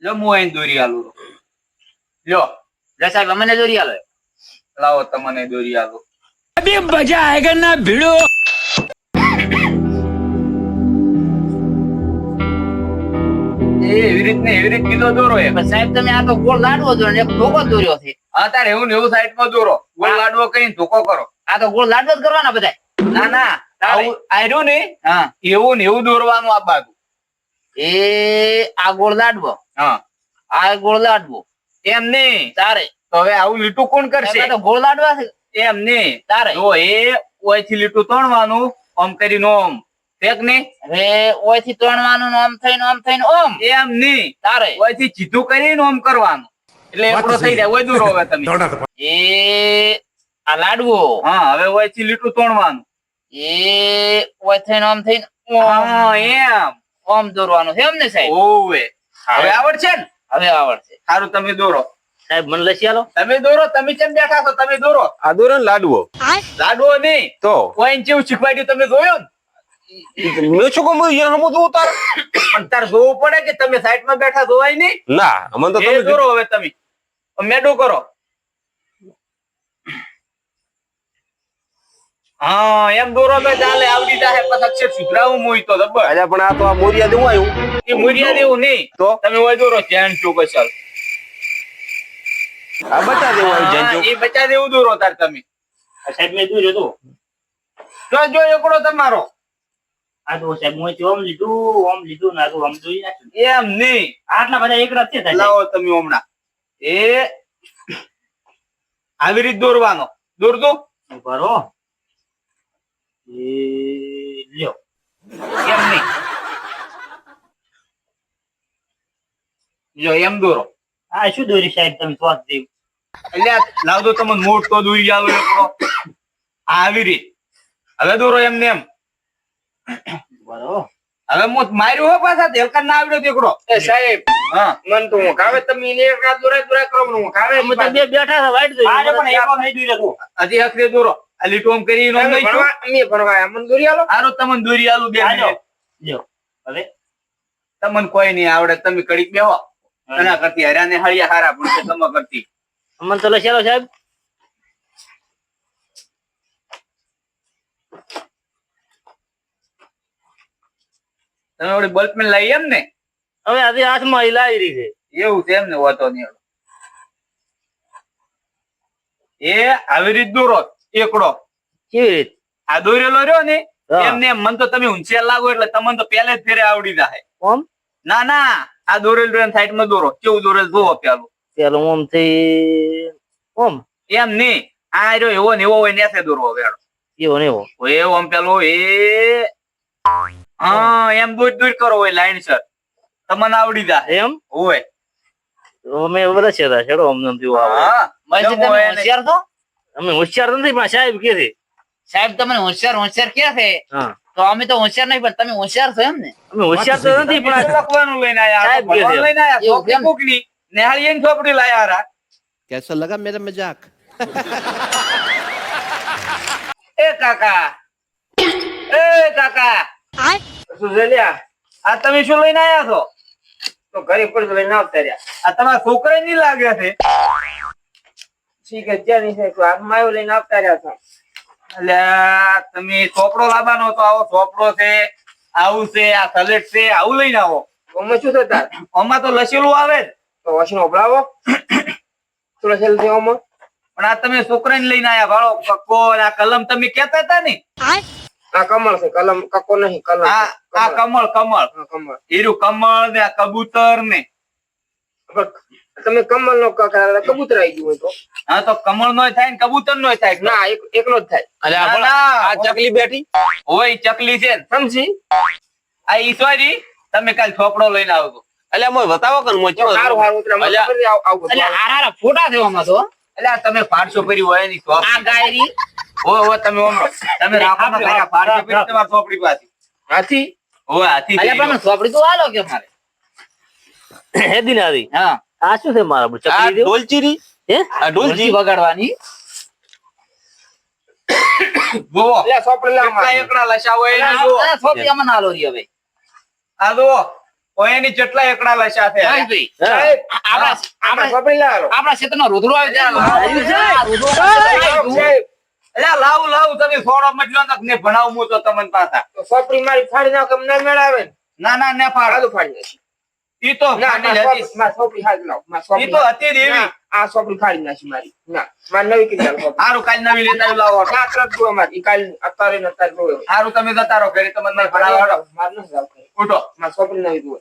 લો હું અહીં દોરી આલું લ્યો લે સાહેબ અમને દોરી આલો લાવો તમને દોરી આલું अभी मजा आएगा ना भिड़ो. એવી રીત કીધો દોરો એ પણ સાહેબ તમે આ તો ગોળ લાડવો દોર્યો ને એક ધોકો દોર્યો છે. હા તારે એવું ને એવું સાઈડ માં દોરો ગોળ લાડવો કઈ ધોકો કરો આ તો ગોળ લાડવો જ કરવાના બધા. ના ના આવું આર્યું ને હા એવું ને એવું દોરવાનું આ બાજુ એ આ ગોળ લાડવો હા આ ગોળ લાડવો એમ નહીં તારે તો હવે આવું લીટું કોણ કરશે સાહેબ, આ તો ગોળ લાડવા છે એમ નહીં તારે જો એ ઓયથી લીટું તોડવાનું ઓમ કરીને ઓમ ઠેક નહીં હવે ઓયથી ત્રણવાનું ને આમ થઈને ઓમ એમ નહીં તારે ઓયથી સીધું કરીને ઓમ કરવાનું એટલે એકડો થઈ જાય ઓય દૂર હવે તમે એ આ લાડવો હા હવે ઓયથી લીટું તોડવાનું એ ઓય થઈને હા ઓમ એમ ઓમ દોરવાનું છે એમ ને સાહેબ ઓવે હવે આવડશે ને હવે આવડશે સારું તમે દોરો સાહેબ મને લસી આલો તમે દોરો તમે કેમ બેઠા છો તમે દોરો આ દોરો ને લાડવો લાડવો નહીં તો કોઈ જેવું શીખવાડ્યું તમે જોયું ને મેં શું કહું અહીંયા હમું જોઉં તાર પણ તાર જોવું પડે કે તમે સાઈડ માં બેઠા જોવાય નહીં ના અમને તો એ તમે દોરો હવે તમે મેડો કરો હા એમ દોરો તો ચાલે આવડી જાય પછી અક્ષર સુધરાવું મોય તો જબર અલ્યા પણ આ તો આ મોરિયા દેવું આવ્યું એ મુરિયા દેવું નહીં તો તમે હોય દોરો ધ્યાન ચોક ચાલ આ બચા દેવું આવ્યું જેન એ બચા દેવું દોરો તાર તમે સાહેબ મેં દોર્યો તો જો એકડો તમારો આ તો સાહેબ હું ઓમ લીધું ના તો આમ દોરી નાખ્યું એમ નહીં આટલા બધા એકડા છે સાહેબ. લાવો તમે હમણાં એ આવી રીત દોરવાનો દોર દો બરો એ લ્યો એમ નહીં જો એમ દોરો આ શું દોરી સાહેબ તમે સ્વાદ દેવ એટલે લાવ દો તમને મોટો દોરી આલો એકડો આવી રીત હવે દોરો એમ ને એમ બરો હવે હું માર્યું હો પાછા દેલકા ના આવડ્યો દીકરો એ સાહેબ હા મન તો હું કાવે તમે એને એક દોરા કરો હું કાવે અમે તો બે બેઠા હતા વાઈટ દોરી આજે પણ એકો નહીં દોર્યો હજી હકરે દોરો આ લીટોમ કરી નો નહીં અમે ભણવા અમન દોરી આલો હારો તમને દોરી આલું બે મિનિટ લ્યો હવે તમને કોઈ નહીં આવડે તમે કડીક બેહો એના કરતી હરાને હળિયા હારા પડશે તમે કરતી અમન તો લઈ ચાલો સાહેબ તમે ઓલી બલ્બમેન લઈ એમ ને હવે આજે હાથમાં હિલાવી રહી છે એવું છે એમ ને હોતો નહીં એ આવી રીત દોરો એકડો કેવી રીત આ દોરેલો રહ્યો ને હા. એમને એમ મન તો તમે હોશિયાર લાગો એટલે તમને તો પહેલે જ ફેરે આવડી જાય ઓમ ના ના આ દોરેલ સાઈડ માં દોરો કેવું દોરેલ જોવો પેલું પેલો ઓમ થી ઓમ એમ નહીં આ રહ્યો એવો ને એવો હોય નેસે દોરવો વેડો એવો ને એવો એવો આમ પેલો એ હા એમ દૂર કરો હોય લાઈન સર તમને આવડી જાય એમ હોય અમે બધા છે છેડો અમને થયું આવે હા તમે જમો એને. હોશિયાર છો અમે હોશિયાર નથી પણ સાહેબ કે છે સાહેબ તમને હોશિયાર કે છે હા તો અમે તો હોશિયાર નહીં પણ તમે હોશિયાર છો એમ ને અમે હોશિયાર તો નથી તમે પણ લખવાનું લઈને આયા સાહેબ આ તો ભણવાનું કે છે. લઈને આયા એવું ચોપડી કેમ? કોકની નેહાળીએ ચોપડી લાયા હારા कैसा लगा मेरा मजाक એ કાકા શું છે લ્યા? આ તમે શું લઈને આયા છો તો ઘરે પર લઈને આવતા રહ્યા આ તમારા છોકરા ની લાગે છે ઠીક છે ત્યાં નહીં છે હાથમાં આવ્યો લઈને આવતા રહ્યા છો એટલે તમે ચોપડો લાવવાનો તો આવો ચોપડો છે આવું છે આ સલેટ છે આવું લઈને આવો આમાં શું થતા આમાં તો લસેલું આવે જ તો વસનો ઓબળાવો તો લસેલું છે આમાં પણ આ તમે છોકરાને લઈને આયા ભાળો કક્કો આ કલમ તમે કેતા હતા ને આ કમળ છે કલમ કક્કો નહીં કલમ આ કમળ કમળ હીરું કમળ ને આ કબૂતર ને તમે કમળ નો કબૂતર આવી ગયું હોય તો હા તો કમળ નો થાય ને કબૂતર નો થાય ના એકલો જ થાય આ ચકલી બેઠી હોય ચકલી છે ને, સમજી આ ઈશ્વરી તમે કાલ છોપડો લઈને આવજો અલ્યા મોય બતાવો કે મોય ચલો એટલે હારા ફોટા છે આમાં તો એટલે આ તમે 500 ભરી હોય ની શોપ આ ગાયરી ઓ તમે ઓમ તમે રાખો ને ઘરે 500 ભરી તમારી ચોપડી પાસે હાથી ઓ હાથી અલ્યા પણ મને સોપડી તો આલો કે મારે હે દિનારી હા આ શું છે મારા આ ચકલી દેવ ઢોલચીરી હે આ ઢોલચી વગાડવાની જો એટલે ચોપડી લાવવા એકડા લસાવો એને જો સોપડી અમને આલો રી હવે આ જો ઓયની કેટલા એકડા લસ્યા છે ભાઈ સાહેબ, આપણા આપણે સોપડી લાવો આપણા ક્ષેત્રનો રોધડો આવી જાય સાહેબ, અલ્યા લાવું તમે સોડો મટલો ને ભણાવું હું તો તમને પાછા તો સોપડી મારી ફાડી નાખ અમને મેળાવે ના ને ફાડો ફાડી નાખી ઈ તો ફાડી હતી માં સોપડી હાજ લાવ માં સોપડી ઈ તો હતી દેવી આ સોપડી ફાડી નાખી મારી ના માં નવી કીધા હારું કાલ નવી લેતા લાવો ના તરત જો મારી કાલ અત્યારે નતા જો હારું તમે જતા રહો ઘરે તમને ભણાવડો માર ન જાવ ઉઠો માં સોપડી નવી દો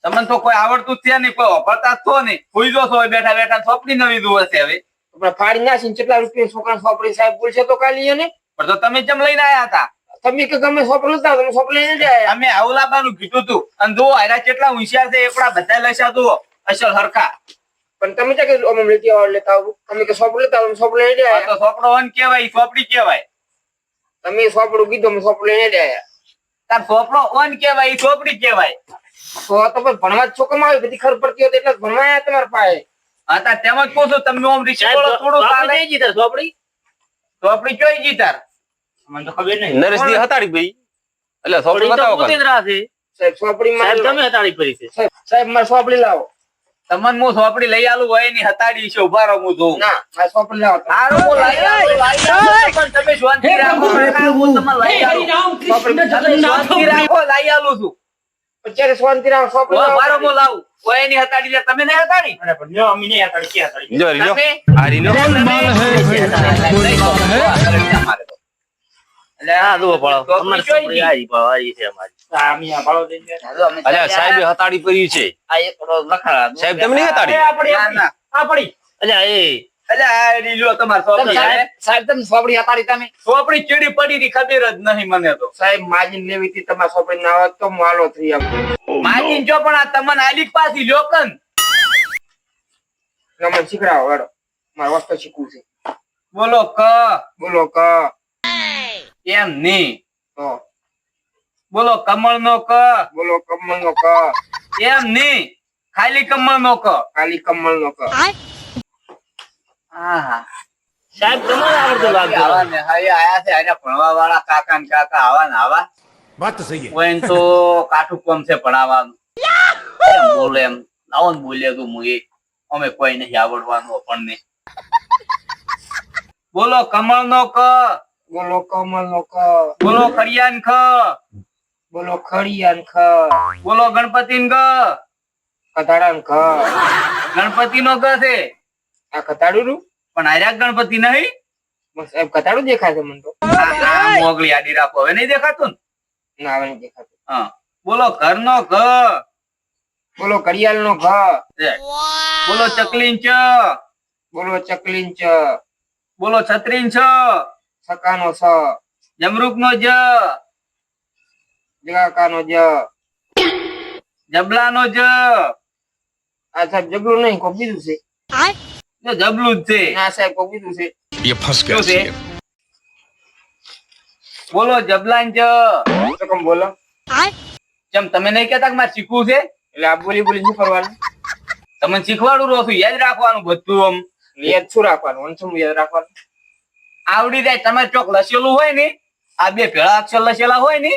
તમને તો કોઈ આવડતું જ છે નહીં કોઈ વાપરતા જ છો નહીં કોઈ જો છો બેઠા બેઠા સોપડી નવી દો હશે હવે આપણે ફાડી નાખીને કેટલા રૂપિયા છોકરા સોપડી સાહેબ બોલશે તો કાલી ને પણ તો તમે કેમ લઈને આયા હતા તમે કે ગમે સોપડી લેતા તમે સોપડી લઈને જાય અમે આવું લાવવાનું કીધું તું અને જો આયરા કેટલા હોશિયાર છે એકડા બધા લઈશા તો અસલ હરખા પણ તમે કે અમે લેતા આવું તમે કે સોપડી લેતા તમે સોપડી લઈને જાય તો સોપડો વન કહેવાય સોપડી કહેવાય તમે સોપડું કીધું અમે સોપડી લઈને જાય તાર સોપડો વન કહેવાય સોપડી કહેવાય તો પણ ભણવા જ છોકરા આવી બધી ખબર પડતી હોય એટલે ભણવા આયા તમારા પાસે હા તાર તેમ જ કહું છું તમે ઓમ રીક્ષા થોડું ચાલે જીતાર સોપડી ચોઈ જીતાર મને તો ખબર નહીં નરેશજી હતાડી ભાઈ એટલે સોપડી બતાવો કર સાહેબ સોપડી માં તમે હતાડી પડી છે સાહેબ મારે સોપડી લાવો તમને હું સોપડી લઈ આલું હોય ની હતાડી છે ઉભા રહો હું જોઉં ના મારે સોપડી લાવો હારું હું લઈ આલું પણ તમે શાંતિ રાખો હું તમને લઈ આલું સોપડી શાંતિ રાખો લઈ આલું છું અત્યારે શાંતિ રાખો સોપડી ઉભા રહો હું લાવું કોઈ ની હતાડી લે તમે નહીં હતાડી અરે પણ લ્યો અમે નહીં હતાડી કે હતાડી જો રીલો આ રીલો અલ્યા સાહેબ હતાડી પડી છે સાહેબ તમે નહીં હતાડી સાહેબ તમે સોપડી હતાડી તમે સોપડી ચીડી પડી ની ખબર જ નહીં મને તો સાહેબ માજીન લેવી હતી તમારે સોપડી ના આવત તો માલો થઈ માજીન જો પણ આ તમને આલી પાછી લોકન નમન શીખડાવો હેડો મારે વસ્તુ શીખવું છે બોલો ક એમ ની તો બોલો કમળ નો ક એમ ની ખાલી કમળ નો ક હા સાહેબ તમારે આવડતું લાગતું આવા ને હવે આયા છે આને ભણવા વાળા કાકા ને કાકા આવા ને આવા વાત તો સહી હોય તો કાઠું કોમ છે ભણાવવાનું એમ બોલે એમ આવો ને બોલે તો હું અમે કોઈ નહીં આવડવાનું આપણને બોલો કમળ નો ક બોલો ખડિયાન ખ બોલો ગણપતિ ન ગ ગણપતિ નો ગ છે આ કતાડું નું પણ આર્યા ગણપતિ નહીં સાહેબ કતાડું દેખાય છે મને તો મોગલી આડી રાખો હવે નહીં દેખાતું ને ના હવે નહીં દેખાતું હા બોલો ઘર નો ઘ બોલો કડિયાલ નો ઘ બોલો ચકલીન ચ બોલો છત્રીન છ સકાનો સ જમરૂક નો જ જગાકાનો જ જબલા નો જ આ સાહેબ જબલું નહીં કોઈ બીજું છે જબલું જ છે ના સાહેબ કોઈ બીજું છે ये फंस गया છે બોલો જબલાન જ તો કેમ બોલો કેમ તમે નહીં કહેતા કે મારે શીખવું છે એટલે આ બોલી શું કરવાનું તમને શીખવાડું રહું છું યાદ રાખવાનું બધું આમ યાદ શું રાખવાનું શું યાદ રાખવાનું આવડી જાય તમે ચોક લસેલું હોય ને આ બે ભેળા અક્ષર લસેલા હોય ને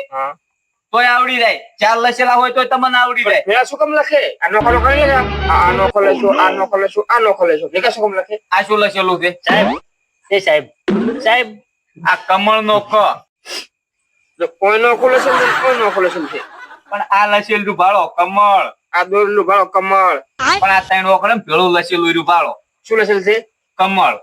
તોય આવડી જાય ચાર લસેલા હોય તો તમને આવડી જાય ભેળા શું કેમ લખે આ નોખો કરી લે આ નોખો લેશું ભેગા શું કેમ લખે આ શું લસેલું છે સાહેબ આ કમળ નો ક કોઈ નોખો લેશું છે પણ આ લસેલું ભાળો કમળ આ દોરેલું ભાળો કમળ પણ આ ત્રણ વખત ભેળું લસેલું ભાળો શું લસેલ છે કમળ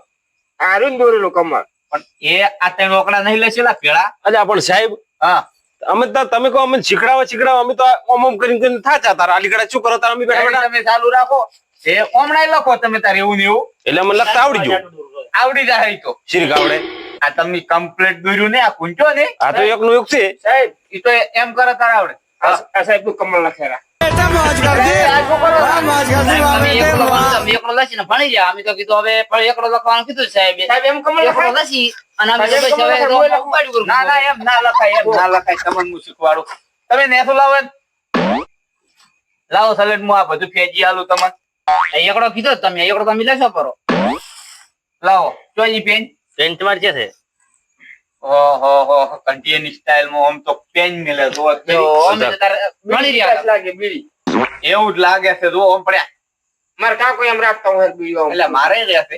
આ રૂન દોરેલું કમળ પણ એ આ ત્રણ ઓકડા નહીં લસેલા ભેળા અલ્યા પણ સાહેબ હા અમે તો તમે કહો અમે શીખડાવો અમે તો ઓમ કરીને થાચા તારા અલીગડા શું કરો તારા અમે બેઠા બેઠા તમે ચાલુ રાખો એ ઓમણાય લખો તમે તારે એવું ને એવું એટલે અમે લખતા આવડી ગયું આવડી જાય તો શીખ આવડે આ તમે કમ્પ્લીટ દોર્યું ને આ કુંચો ને આ તો એકનું એક છે સાહેબ ઈ તો એમ કરે તારે આવડે આ સાહેબ તું કમળ લખેલા એકડો લખીને ભણી ગયા અમે તો કીધું હવે એકડો લખવાનું કીધું સાહેબ એમ કમળ લખી અને અમે ના એમ ના લખાય તમને હું શીખવાડું તમે નેસો લાવો લાવો સલેટ હું આ બધું ફેજી આલું તમને એકડો કીધો તમે એકડો તમે લેશો કરો લાવો ચોઈ પેન પેન તમારે છે ઓહો કંટીની સ્ટાઇલમાં આમ તો પેન મિલે જો અમે તો તારે ભણી રહ્યા લાગે બીડી એવું જ લાગે છે જો આમ પડ્યા મારા કાકો એમ રાખતા હું બીડી એટલે મારે રહેશે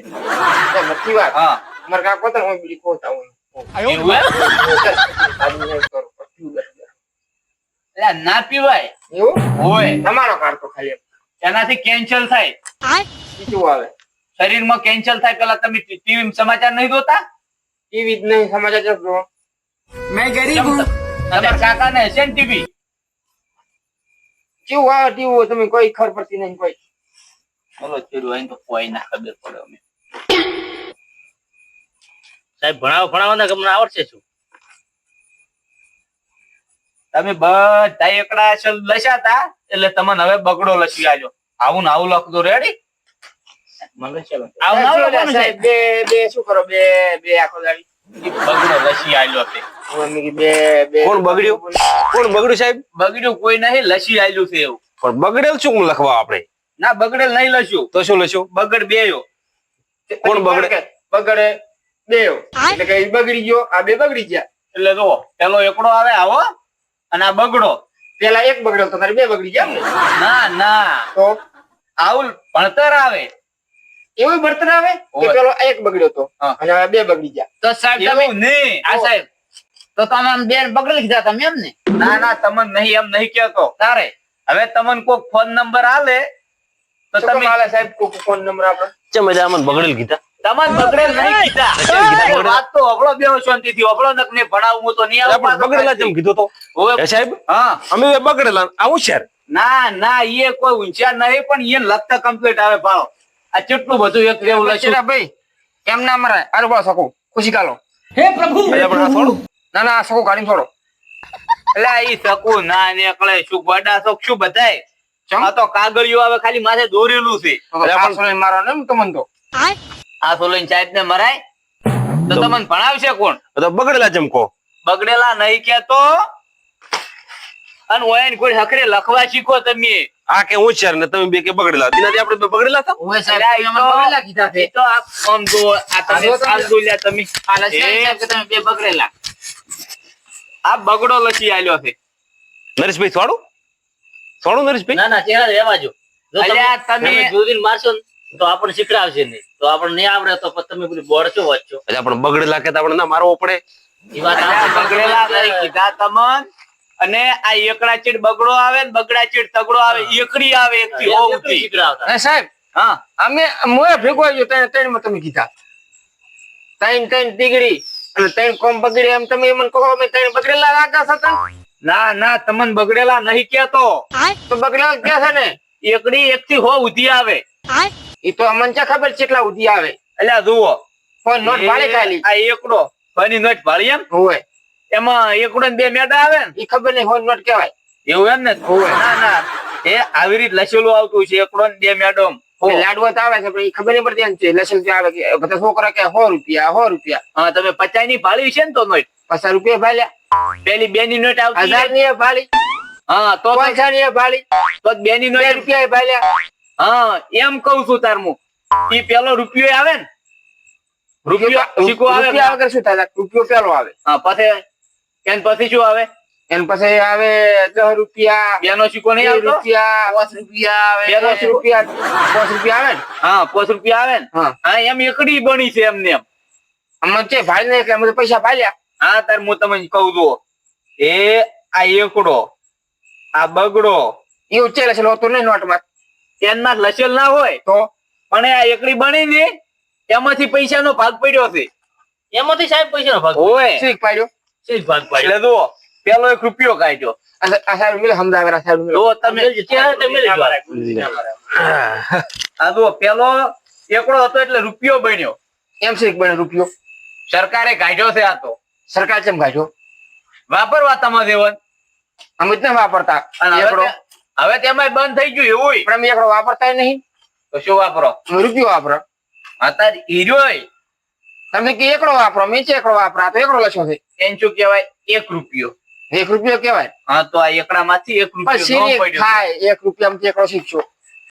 નથી વાત હા મારા કાકો તો હું બીડી ખોતા હું એવું એમ? એટલે ના પીવાય એવું હોય તમારો કાઢતો ખાલી એનાથી કેન્સલ થાય બીજું આવે શરીરમાં કેન્સલ થાય પેલા તમે ટીવી સમાચાર નહીં જોતા ટીવી જ નહીં સમાચાર જો તમારા કાકાને હશે ને ટીવી કેવું આવે ટીવી તમે કોઈ ખબર પડતી નહીં કોઈ બોલો ચીડું અહીં તો કોઈ ના ખબર પડે અમે સાહેબ ભણાવવાના ગમને આવડશે શું? તમે બધા એકડા લસ્યા એટલે તમને હવે બગડો લસી આજો આવું ને આવું લખતો રેડી આવું ના આવડે સાહેબ. બે શું કરો બે આખો દાડી બગડો લસી આલ્યો છે મમ્મી બે કોણ બગડ્યું સાહેબ? બગડ્યું કોઈ નહીં લસી આલ્યું છે એવું પણ બગડેલ શું લખવા આપણે? ના બગડેલ નહીં લસ્યું તો શું લખ્યું? બગડ બેયો કોણ બગડે? બગડે બે એટલે કે ઈ બગડી ગયો આ બે બગડી ગયા એટલે જો પેલો એકડો આવે આવો અને આ બગડો પેલા એક બગડ્યો તો તારે બે બગડી ગયા ને ના ના તો આવું ભણતર આવે એવું બર્તન આવે કે ઓય. પેલો એક બગડ્યો તો હા. અને હવે બે બગડી ગયા તો સાહેબ તમે એવું નહીં આ સાહેબ તો તમે આમ બે બગડી લીધા તમે એમ ને? ના ના તમને નહીં એમ નહીં કેતો તારે હવે તમને કોઈ ફોન નંબર આલે તો શું કામ તમે આલે સાહેબ ફોન નંબર આપણે ચમ બધા અમને બગડેલ કીધા? તમારે બગડેલ નહીં કીધા કીધા? વાત તો અવળો બેહો શાંતિથી અવળો નકને ભણાવું હું તો નહીં એટલે આવું આપણે બગડેલા ચમ કીધું તો? ઓય, એ સાહેબ હા અમે બગડેલા આવું છે યાર. ના ના એ કોઈ ઊંચાર નહીં પણ એ લખતા કમ્પ્લીટ આવે ભાવ આ કેટલું બધું એક જેવું લખ્યું ભાઈ એમ ના મરાય અરે બોલો શકો ખુશી કાલો એટલે આપણે આ થોડું ના ના શકો કાઢી છોડો એટલે ઈ શકું ના નીકળે શું બડા શોખ શું બધાય આ તો કાગળિયો આવે ખાલી માથે દોરેલું છે મારો ને તમને તો આ સોલન સાહેબ ને મરાય તો તમને ભણાવશે કોણ તો બગડેલા ચમ કહો. બગડેલા નહીં કેતો અને ઓયન કોઈ હકરે લખવા શીખો તમે આ કે હું છે ને તમે બે કે બગડેલા તેનાથી આપણે બે બગડેલા હતા? ઓય સાહેબ અલ્યા, તમે અમને બગડેલા કીધા છે. ઈ તો આમ જો આ તમે આમ જો લ્યા તમે આ લસ્યા સાહેબ કે તમે બે બગડેલા. આ બગડો લસી આલ્યો છે નરેશભાઈ થોડું નરેશભાઈ ના ના ચહેરા રહેવા જો. જો અલ્યા, તમે તમે- જોડીને મારશો ને તો આપણને શીખડાવશે નહીં. તો આપણને નહીં આવડે તો પછી તમે પેલી બોર્ડ છો વાંચો. એટલે આપણે બગડેલા કે આપણે ના મારવો પડે. એ વાત અલ્યા, આપણે બગડેલા નહીં કીધા તમન અને આ એકડા ચીડ બગડો આવે ને બગડા ચીડ તગડો આવે એકડી આવે એકથી હો એટલું ઊંચી. શીખડાવતા. સાહેબ હા અમે મોએ ભેગો આવ્યો ત્રણ માં તમે કીધા ત્રણ દીગડી અને ત્રણ કોમ બગડી એમ તમે મને કહો અમે ત્રણ બગડેલા રાજા હતા ના ના તમને બગડેલા નહીં કેતો તો બગડેલા ક્યાં છે ને એકડી એકથી હો ઉધી આવે એ તો અમને ક્યાં ખબર છે કેટલા ઉધી આવે એટલે જુઓ ફોન નોટ ભાડે ખાલી આ એકડો બની નોટ ભાળી એમ હોય એમાં એકડો ને બે મેડા આવે ને એ ખબર નહીં ફોન નોટ કહેવાય એવું એમ ને ના ના એ આવી રીત લસેલું આવતું છે એકડો ને બે મેડમ એ લાડવો તો આવે છે પણ એ ખબર નહીં પડતી એમ છે લસણ આવે કે બધા છોકરા કે 100 રૂપિયા હા તમે 50 ની ભાળી છે ને તો નોટ 50 રૂપિયા ભાલ્યા પેલી બે ની નોટ આવતી 1000 ની એ ભાળી હા તો 500 ની એ ભાળી તો બે ની 2 નોટ રૂપિયા એ ભાલ્યા હા એમ કઉ છું તાર હું ઈ પેલો રૂપિયો આવે ને રૂપિયો સિક્કો આવે રૂપિયા વગર શું થાય રૂપિયો પેલો આવે હા પછી શું આવે એન પછી આવે 10 રૂપિયા બેનો સિક્કો નહીં 2 આવતો રૂપિયા 5 રૂપિયા આવે. 10 રૂપિયા 5 રૂપિયા આવે ને હા 5 રૂપિયા આવે ને હા હા એમ એકડી બની છે એમને એમ અમને છે ભાઈ ને એટલે અમે તો પૈસા ભાલ્યા હા તાર હું તમને કહું છું એ આ એકડો આ બગડો એવું છે લસણ હોતું નહીં નોટમાં એનમાં લસેલ ના હોય તો પણ આ એકડી બની ને એમાંથી પૈસાનો ભાગ પડ્યો છે એમાંથી સાહેબ પૈસાનો ભાગ હોય શીખ પાડ્યો શેષ ભાગ પાડ્યો. એટલે જુઓ પેલો 1 રૂપિયો કાઢ્યો આ સાહેબ મિલે સમજાવે સાહેબ મિલે જો તમે ત્યાં તમે લઈ જાઓ. આ જુઓ પેલો એકડો હતો એટલે રૂપિયો બન્યો એમ શીખ બને રૂપિયો સરકારે કાઢ્યો છે આ તો સરકાર ચેમ કાઢ્યો વાપરવા તમારે દેવન અમે જ ના વાપરતા અને એકડો હવે તેમાં બંધ થઈ ગયું એવું પણ અમે એકડો વાપરતા નહીં તો શું વાપરો અમે રૂપિયો વાપરો અત્યારે હીરોય તમે કે એકડો વાપરો મેં છે એકડો વાપરા તો એકડો લખ્યો છે એને શું કહેવાય 1 રૂપિયો 1 રૂપિયો કહેવાય હા તો આ એકડા માંથી 1 પણ રૂપિયો નો સીરી પડ્યો ખાય 1 રૂપિયામાં એકડો શીખશો